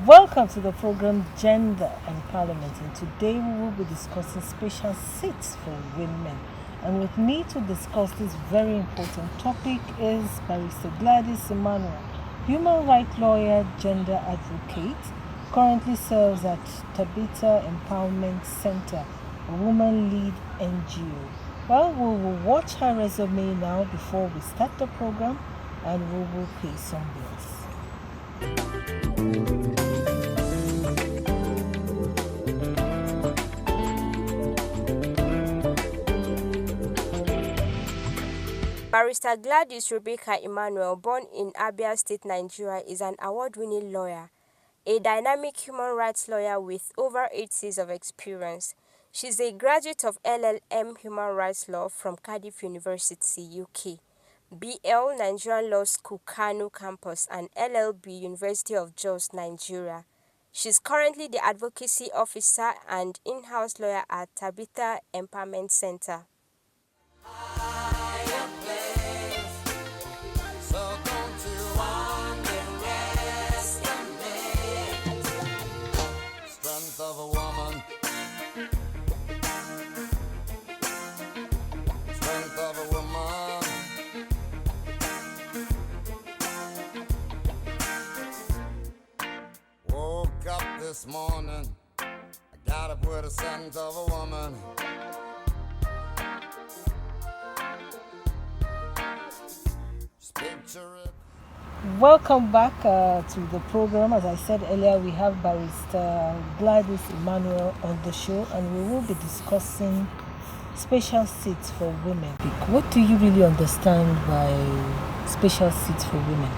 Welcome to the program Gender and Parliament, and today we will be discussing special seats for women. And with me to discuss this very important topic is Barrister Glady'S, human rights lawyer, gender advocate, currently serves at Tabitha Empowerment Center, a woman-led NGO. Well, we will watch her resume now before we start the program, and we will pay some bills. Barrister Glady'S Rebecca Emmanuel, born in Abia State, Nigeria, is an award-winning lawyer, a dynamic human rights lawyer with over 8 years of experience. She's a graduate of LLM Human Rights Law from Cardiff University, UK, BL Nigerian Law School, Kano campus, and LLB University of Jos, Nigeria. She's currently the advocacy officer and in-house lawyer at Tabitha Empowerment Center. This morning, I got up with a scent of a woman. Just picture it. Welcome back to the program. As I said earlier, we have Barrister Glady'S Emmanuel on the show, and we will be discussing special seats for women. What do you really understand by special seats for women?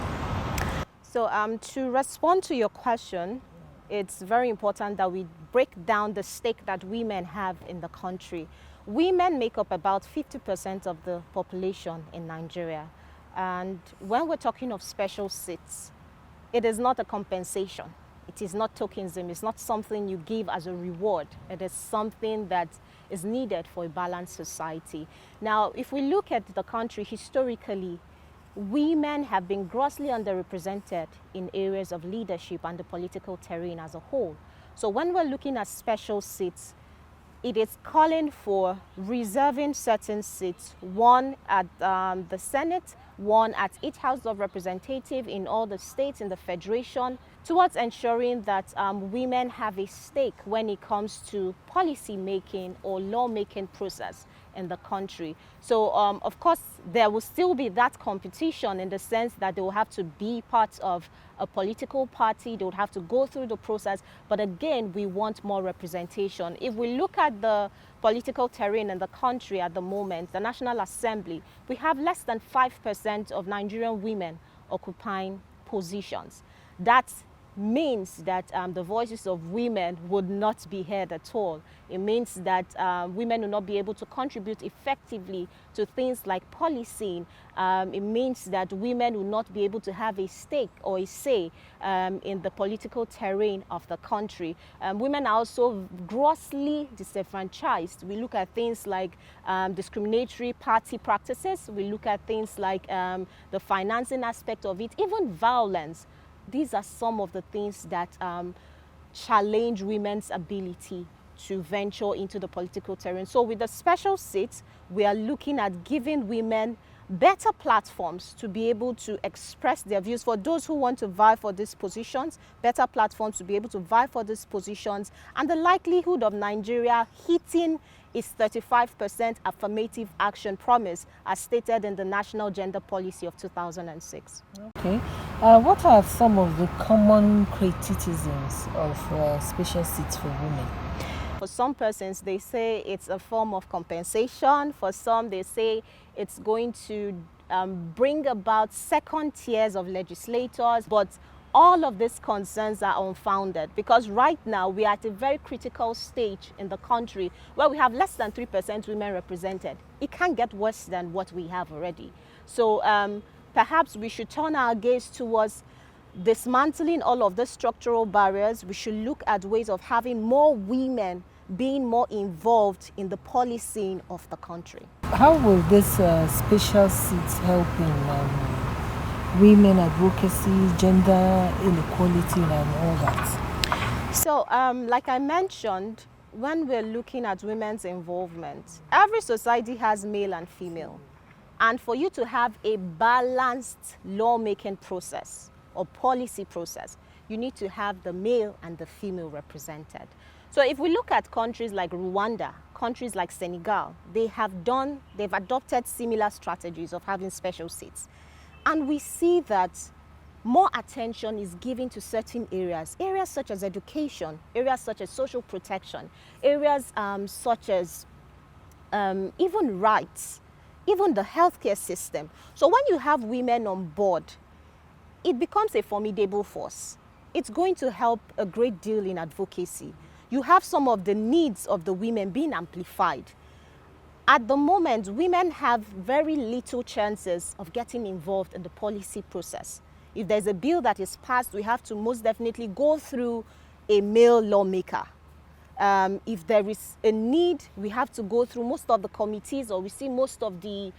So to respond to your question, it's very important that we break down the stake that women have in the country. Women make up about 50% of the population in Nigeria. And when we're talking of special seats, it is not a compensation. It is not tokenism. It's not something you give as a reward. It is something that is needed for a balanced society. Now, if we look at the country historically, women have been grossly underrepresented in areas of leadership and the political terrain as a whole. So when we're looking at special seats, it is calling for reserving certain seats, one at the Senate, one at each House of Representatives in all the states in the Federation, towards ensuring that women have a stake when it comes to policy making or lawmaking process in the country. So of course there will still be that competition in the sense that they will have to be part of a political party, they would have to go through the process, but again we want more representation. If we look at the political terrain in the country at the moment, the National Assembly, we have less than 5% of Nigerian women occupying positions. That means that the voices of women would not be heard at all. It means that women will not be able to contribute effectively to things like policing. It means that women will not be able to have a stake or a say in the political terrain of the country. Women are also grossly disenfranchised. We look at things like discriminatory party practices. We look at things like the financing aspect of it, even violence. These are some of the things that challenge women's ability to venture into the political terrain. So with the special seats, we are looking at giving women better platforms to be able to express their views. For those who want to vie for these positions, better platforms to be able to vie for these positions, and the likelihood of Nigeria hitting its 35% affirmative action promise as stated in the National Gender Policy of 2006. Okay. What are some of the common criticisms of special seats for women? For some persons, they say it's a form of compensation. For some, they say it's going to bring about second tiers of legislators. But all of these concerns are unfounded because right now we are at a very critical stage in the country where we have less than 3% women represented. It can't get worse than what we have already. So perhaps we should turn our gaze towards dismantling all of the structural barriers. We should look at ways of having more women being more involved in the policing of the country. How will this special seats help in women advocacy, gender inequality, and all that? So, like I mentioned, when we're looking at women's involvement, every society has male and female. And for you to have a balanced lawmaking process or policy process, you need to have the male and the female represented. So if we look at countries like Rwanda, countries like Senegal, they've adopted similar strategies of having special seats. And we see that more attention is given to certain areas such as education, areas such as social protection, areas such as even rights, even the healthcare system. So when you have women on board, it becomes a formidable force. It's going to help a great deal in advocacy. You have some of the needs of the women being amplified. At the moment, women have very little chances of getting involved in the policy process. If there's a bill that is passed, we have to most definitely go through a male lawmaker. If there is a need, we have to go through most of the committees, or we see most of the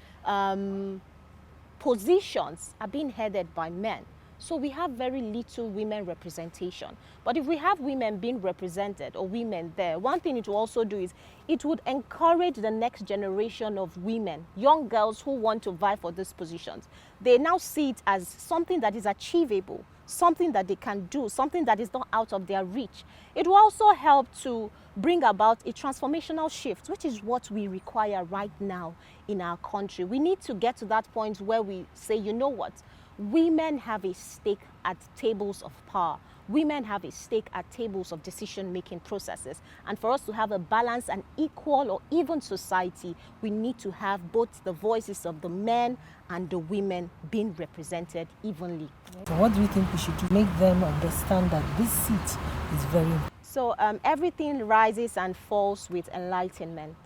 positions are being headed by men. So we have very little women representation. But if we have women being represented, or women there, one thing it will also do is it would encourage the next generation of women, young girls who want to vie for these positions. They now see it as something that is achievable, something that they can do, something that is not out of their reach. It will also help to bring about a transformational shift, which is what we require right now in our country. We need to get to that point where we say, you know what? Women have a stake at tables of power. Women have a stake at tables of decision-making processes. And for us to have a balanced and equal or even society, we need to have both the voices of the men and the women being represented evenly. So what do you think we should do to make them understand that this seat is very important? So everything rises and falls with enlightenment.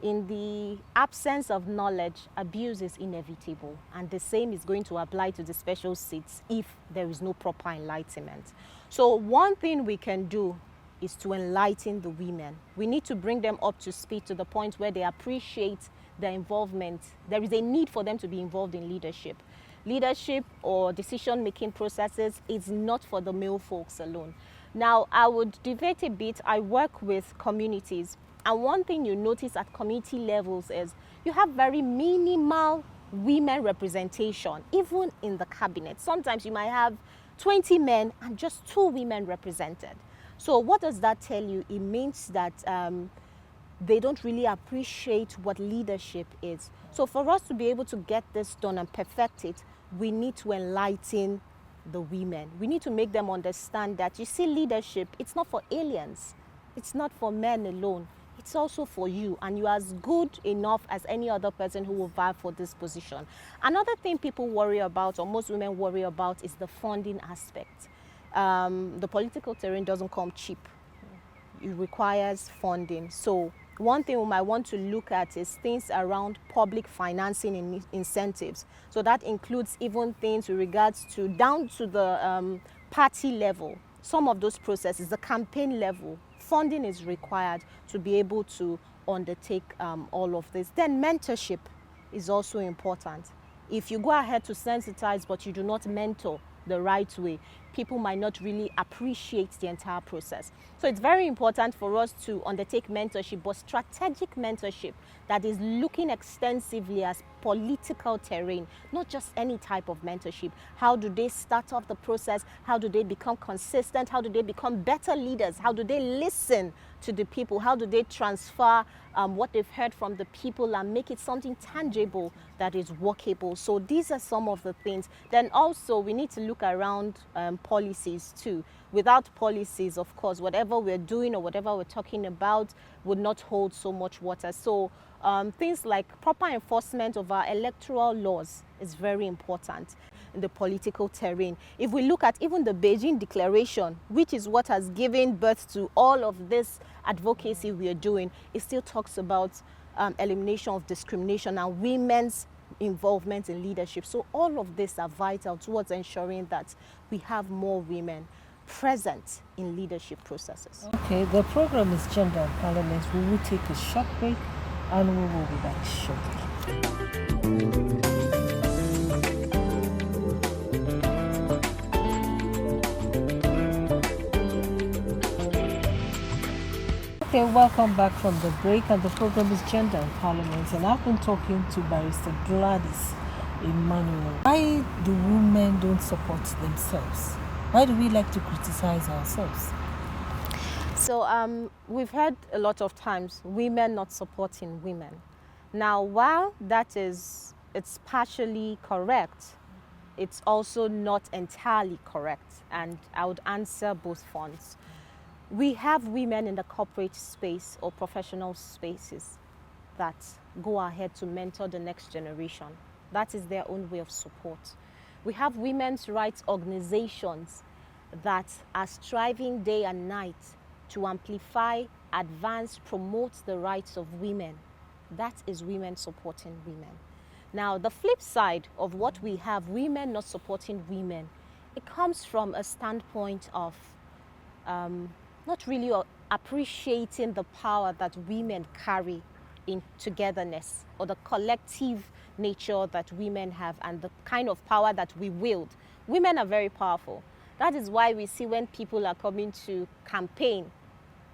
In the absence of knowledge, abuse is inevitable, and the same is going to apply to the special seats if there is no proper enlightenment. So one thing we can do is to enlighten the women. We need to bring them up to speed to the point where they appreciate their involvement. There is a need for them to be involved in leadership. Leadership or decision-making processes is not for the male folks alone. Now, I would deviate a bit. I work with communities. And one thing you notice at community levels is you have very minimal women representation, even in the cabinet. Sometimes you might have 20 men and just 2 women represented. So what does that tell you? It means that they don't really appreciate what leadership is. So for us to be able to get this done and perfect it, we need to enlighten the women. We need to make them understand that, you see, leadership, it's not for aliens. It's not for men alone. It's also for you, and you are as good enough as any other person who will vie for this position. Another thing people worry about, or most women worry about, is the funding aspect. The political terrain doesn't come cheap. It requires funding. So one thing we might want to look at is things around public financing and incentives. So that includes even things with regards to down to the party level. Some of those processes, the campaign level, funding is required to be able to undertake all of this. Then mentorship is also important. If you go ahead to sensitize but you do not mentor the right way, people might not really appreciate the entire process. So it's very important for us to undertake mentorship, but strategic mentorship that is looking extensively as political terrain, not just any type of mentorship. How do they start off the process? How do they become consistent? How do they become better leaders? How do they listen to the people? How do they transfer what they've heard from the people and make it something tangible that is workable? So these are some of the things. Then also we need to look around policies too. Without policies, of course, whatever we're doing or whatever we're talking about would not hold so much water. So things like proper enforcement of our electoral laws is very important in the political terrain. If we look at even the Beijing Declaration, which is what has given birth to all of this advocacy we are doing, it still talks about elimination of discrimination and women's involvement in leadership. So all of this are vital towards ensuring that we have more women present in leadership processes. Okay, the program is Gender and Parliament. We will take a short break and we will be back shortly. Okay, welcome back from the break, and the program is Gender Empowerment, and I've been talking to Barrister Glady'S Emmanuel. Why do women don't support themselves? Why do we like to criticize ourselves? So we've heard a lot of times women not supporting women. Now, while it's partially correct, it's also not entirely correct, and I would answer both fronts. We have women in the corporate space or professional spaces that go ahead to mentor the next generation. That is their own way of support. We have women's rights organizations that are striving day and night to amplify, advance, promote the rights of women. That is women supporting women. Now, the flip side of what we have, women not supporting women, it comes from a standpoint of not really appreciating the power that women carry in togetherness, or the collective nature that women have and the kind of power that we wield. Women are very powerful. That is why we see when people are coming to campaign,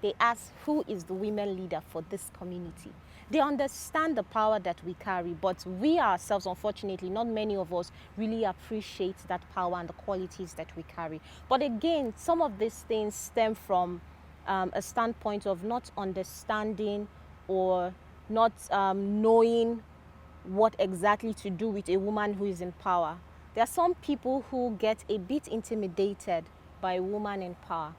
they ask, who is the women leader for this community? They understand the power that we carry, but we ourselves, unfortunately, not many of us really appreciate that power and the qualities that we carry. But again, some of these things stem from a standpoint of not understanding or not knowing what exactly to do with a woman who is in power. There are some people who get a bit intimidated by a woman in power.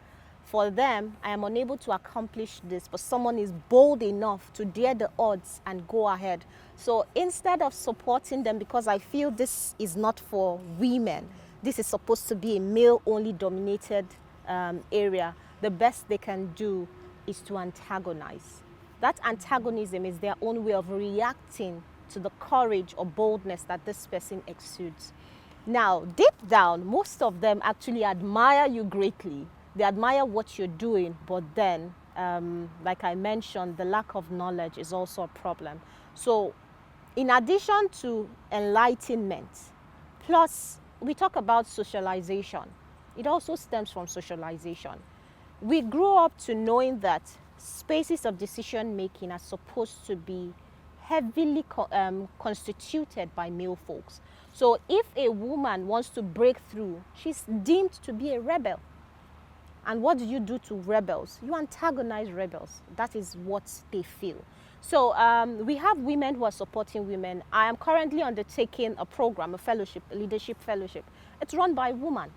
For them, I am unable to accomplish this, but someone is bold enough to dare the odds and go ahead. So instead of supporting them, because I feel this is not for women, this is supposed to be a male-only dominated area, the best they can do is to antagonize. That antagonism is their own way of reacting to the courage or boldness that this person exudes. Now, deep down, most of them actually admire you greatly. They admire what you're doing, but then, like I mentioned, the lack of knowledge is also a problem. So, in addition to enlightenment, plus we talk about socialization. It also stems from socialization. We grew up to knowing that spaces of decision making are supposed to be heavily constituted by male folks. So if a woman wants to break through, she's deemed to be a rebel. And what do you do to rebels? You antagonize rebels. That is what they feel. So we have women who are supporting women. I am currently undertaking a program, a fellowship, a leadership fellowship. It's run by a woman.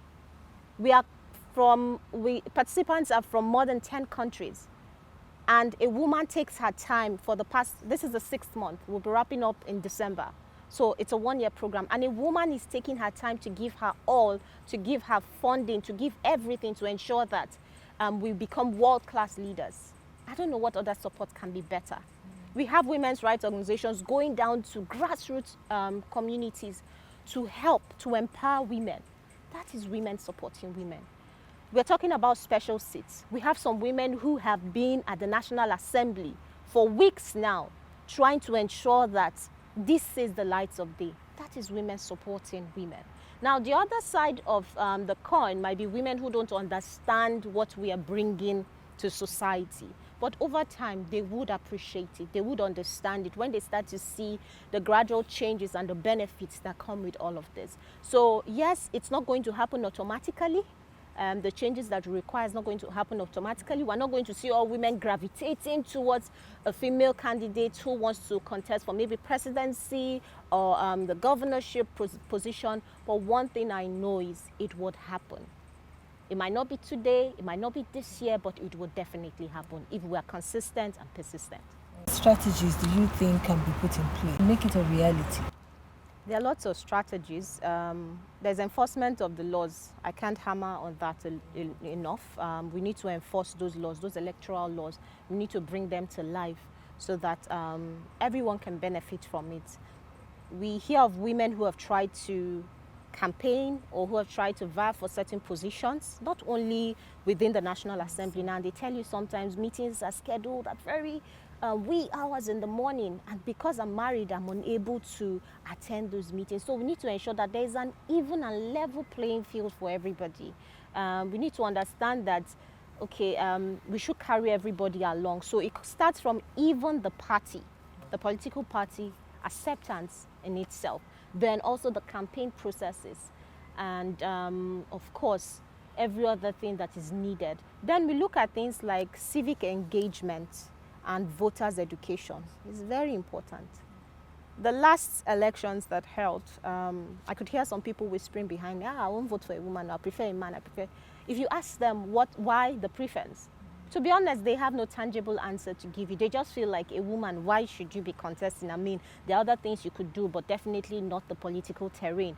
Participants are from more than 10 countries. And a woman takes her time for this is the 6th month. We'll be wrapping up in December. So it's a 1-year program. And a woman is taking her time to give her all, to give her funding, to give everything to ensure that we become world-class leaders. I don't know what other support can be better. We have women's rights organizations going down to grassroots communities to help, to empower women. That is women supporting women. We're talking about special seats. We have some women who have been at the National Assembly for weeks now, trying to ensure that this sees the lights of day. That is women supporting women. Now, the other side of the coin might be women who don't understand what we are bringing to society. But over time, they would appreciate it. They would understand it when they start to see the gradual changes and the benefits that come with all of this. So yes, it's not going to happen automatically. The changes that require is not going to happen automatically. We're not going to see all women gravitating towards a female candidate who wants to contest for maybe presidency or the governorship position. But one thing I know is it would happen. It might not be today, it might not be this year, but it will definitely happen if we are consistent and persistent. Strategies do you think can be put in place to make it a reality? There are lots of strategies. There's enforcement of the laws. I can't hammer on that enough. We need to enforce those laws, those electoral laws. We need to bring them to life so that everyone can benefit from it. We hear of women who have tried to campaign or who have tried to vie for certain positions, not only within the National Assembly. Now, they tell you sometimes meetings are scheduled at very wee hours in the morning, and because I'm married, I'm unable to attend those meetings. So we need to ensure that there is an even and level playing field for everybody. We need to understand that okay, we should carry everybody along. So it starts from even the party, the political party, acceptance in itself, then also the campaign processes, and of course, every other thing that is needed. Then we look at things like civic engagement and voters' education. It's very important. The last elections that held, I could hear some people whispering behind me, I won't vote for a woman, I prefer a man, I prefer. If you ask them why the preference, to be honest, they have no tangible answer to give you. They just feel like, a woman, why should you be contesting? I mean, there are other things you could do, but definitely not the political terrain.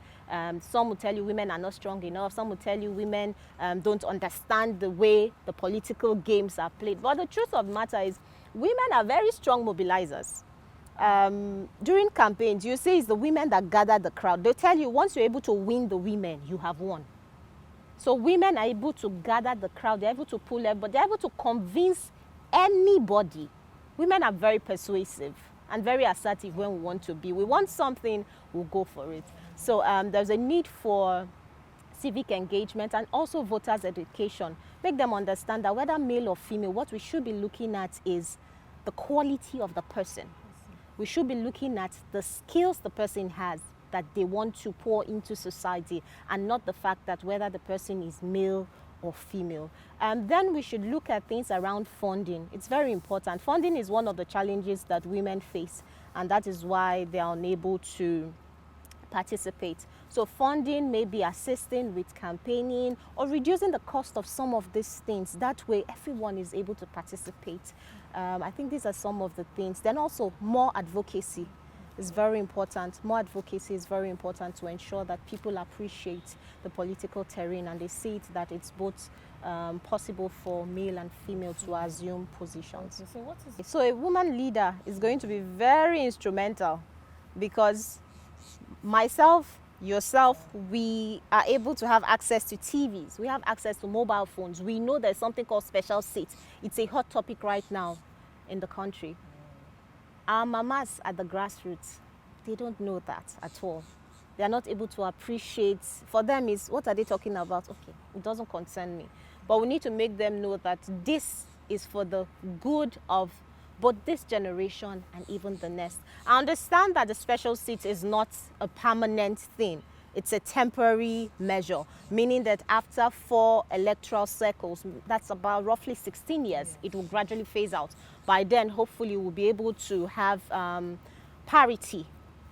Some will tell you women are not strong enough. Some will tell you women don't understand the way the political games are played. But the truth of the matter is, women are very strong mobilizers. During campaigns, you see it's the women that gather the crowd. They tell you once you're able to win the women, you have won. So women are able to gather the crowd, they're able to pull everybody, they're able to convince anybody. Women are very persuasive and very assertive when we want to be. We want something, we'll go for it. So there's a need for civic engagement and also voters' education. Make them understand that whether male or female, what we should be looking at is the quality of the person. We should be looking at the skills the person has that they want to pour into society, and not the fact that whether the person is male or female. Then we should look at things around funding. It's very important. Funding is one of the challenges that women face, and that is why they are unable to participate. So funding may be assisting with campaigning or reducing the cost of some of these things. That way everyone is able to participate. I think these are some of the things. Then also more advocacy is very important. More advocacy is very important to ensure that people appreciate the political terrain and they see it that it's both possible for male and female to assume positions. Okay, so what is So a woman leader is going to be very instrumental, because myself, yourself, we are able to have access to TVs. We have access to mobile phones. We know there's something called special seats. It's a hot topic right now in the country. Our mamas at the grassroots, they don't know that at all. They are not able to appreciate. For them is, what are they talking about? Okay, it doesn't concern me. But we need to make them know that this is for the good of both this generation and even the next. I understand that the special seat is not a permanent thing. It's a temporary measure, meaning that after 4 electoral cycles, that's about roughly 16 years, it will gradually phase out. By then, hopefully, we'll be able to have parity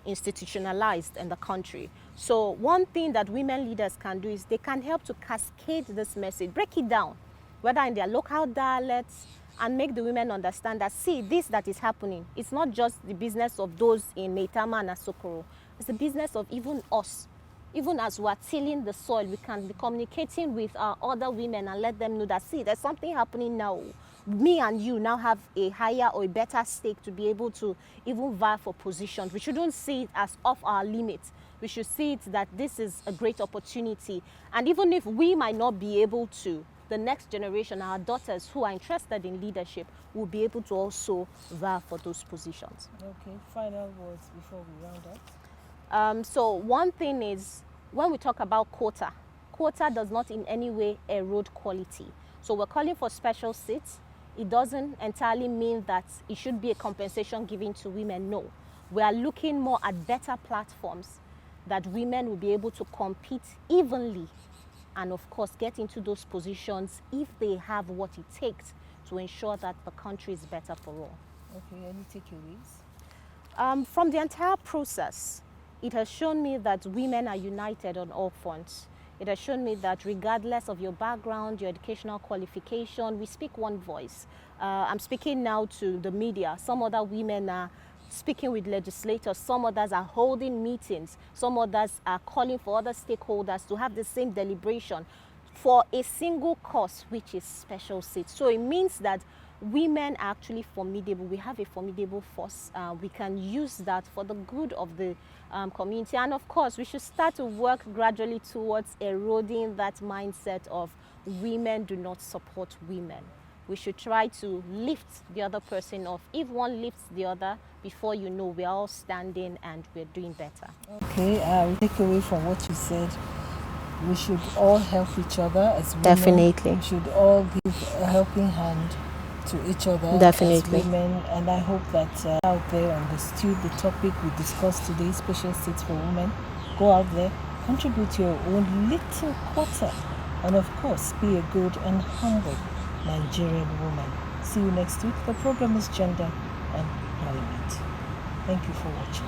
institutionalized in the country. So one thing that women leaders can do is they can help to cascade this message, break it down, whether in their local dialects, and make the women understand that, see, this that is happening, it's not just the business of those in Maitama and Asokoro. It's the business of even us. Even as we're tilling the soil, we can be communicating with our other women and let them know that, see, there's something happening now. Me and you now have a higher or a better stake to be able to even vie for positions. We shouldn't see it as off our limits. We should see it that this is a great opportunity. And even if we might not be able to, the next generation, our daughters who are interested in leadership, will be able to also vie for those positions. Okay, final words before we round up. So one thing is, when we talk about quota does not in any way erode quality. So we're calling for special seats. It doesn't entirely mean that it should be a compensation given to women. No, we are looking more at better platforms that women will be able to compete evenly and of course get into those positions if they have what it takes to ensure that the country is better for all. Okay, any takeaways? From the entire process, it has shown me that women are united on all fronts. It has shown me that regardless of your background, your educational qualification, we speak one voice. I'm speaking now to the media. Some other women are speaking with legislators. Some others are holding meetings. Some others are calling for other stakeholders to have the same deliberation for a single cause, which is special seats. So it means that women are actually formidable. We have a formidable force. We can use that for the good of the community. And of course, we should start to work gradually towards eroding that mindset of women do not support women. We should try to lift the other person off. If one lifts the other, before you know, we're all standing and we're doing better. Okay, take away from what you said. We should all help each other as women. Definitely. We should all give a helping hand to each other Definitely. as women. And I hope that out there understood the topic we discussed today, special seats for women. Go out there, contribute your own little quarter, and of course, be a good and humble Nigerian woman. See you next week. The program is Gender and Parliament. Thank you for watching.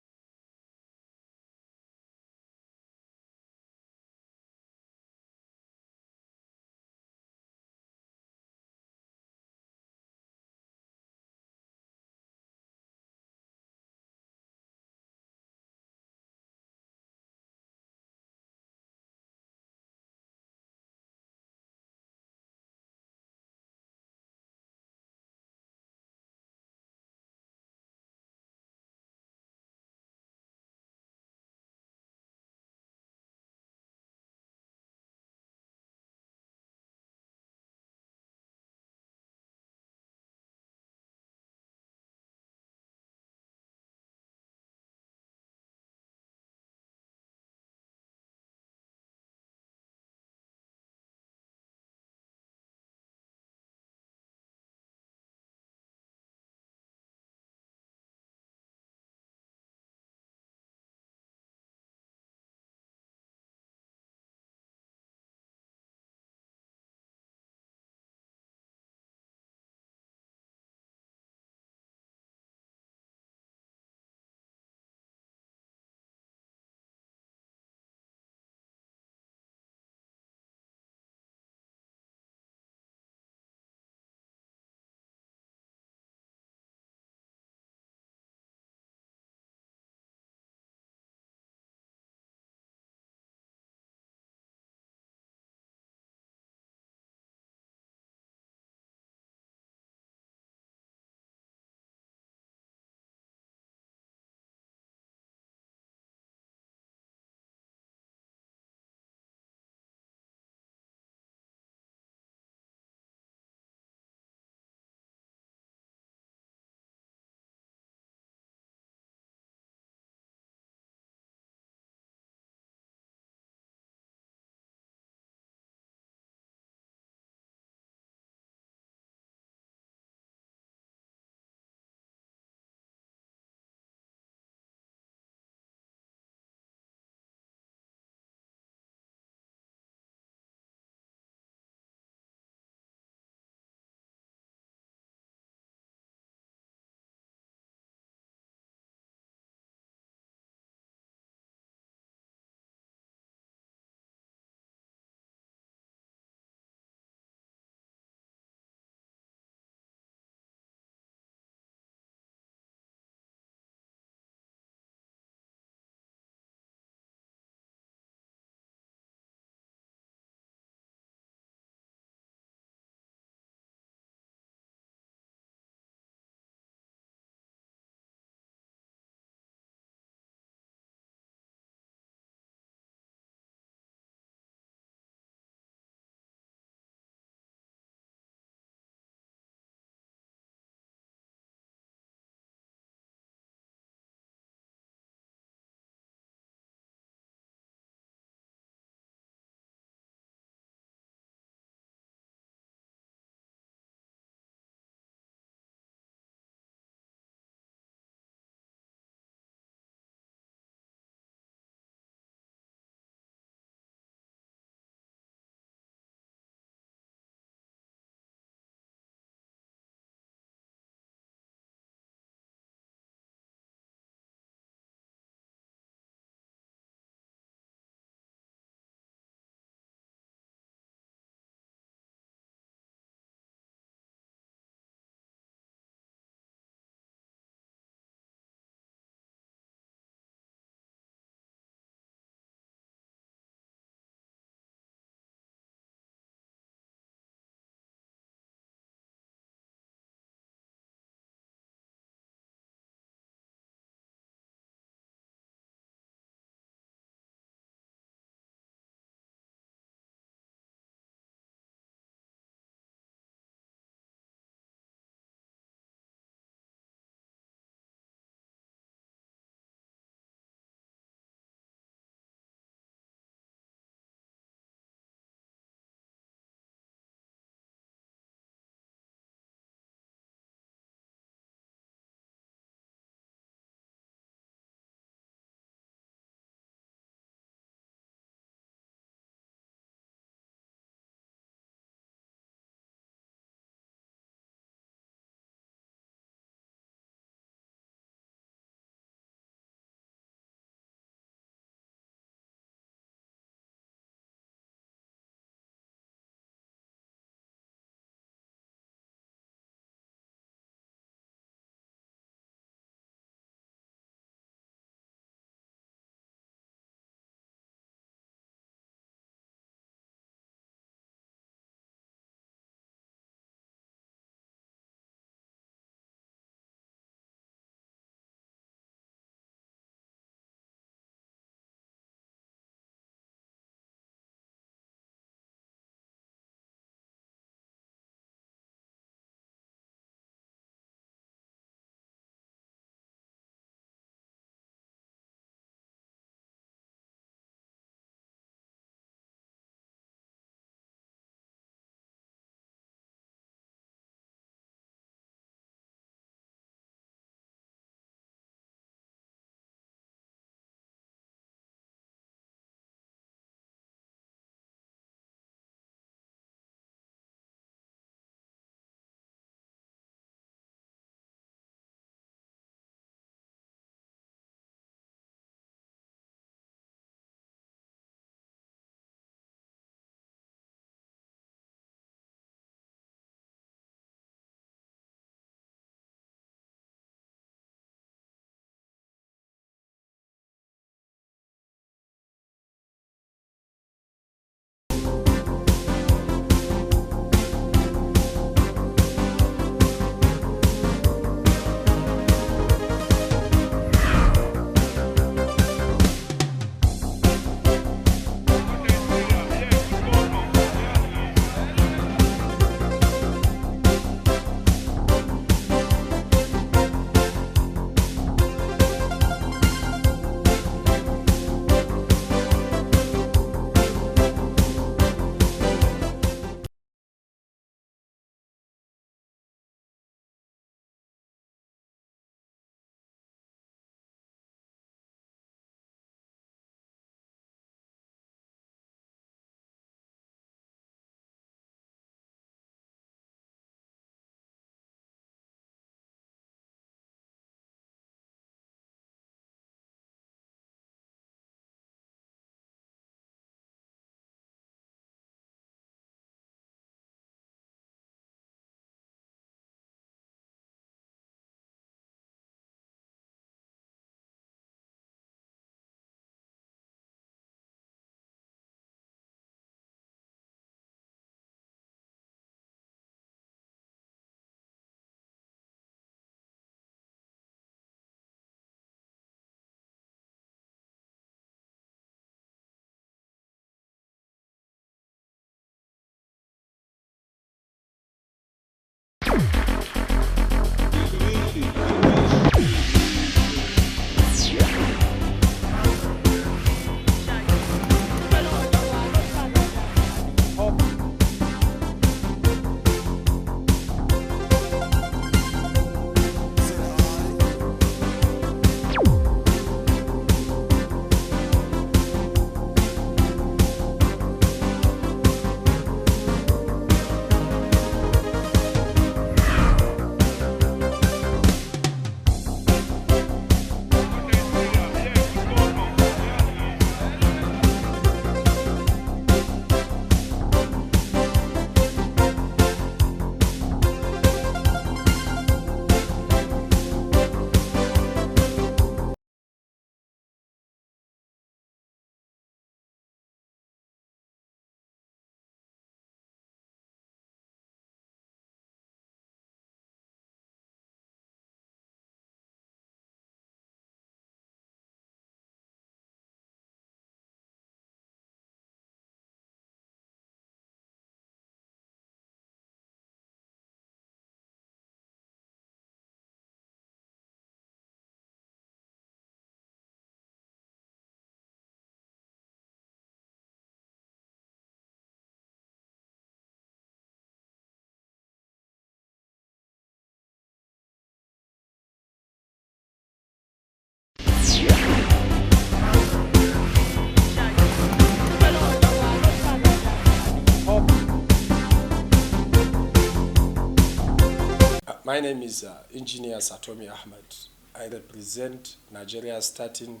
My name is Engineer Satomi Ahmed. I represent Nigeria starting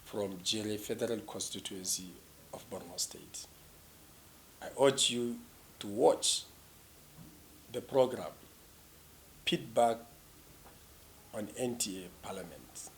from Jere Federal Constituency of Borno State. I urge you to watch the program Feedback on NTA Parliament.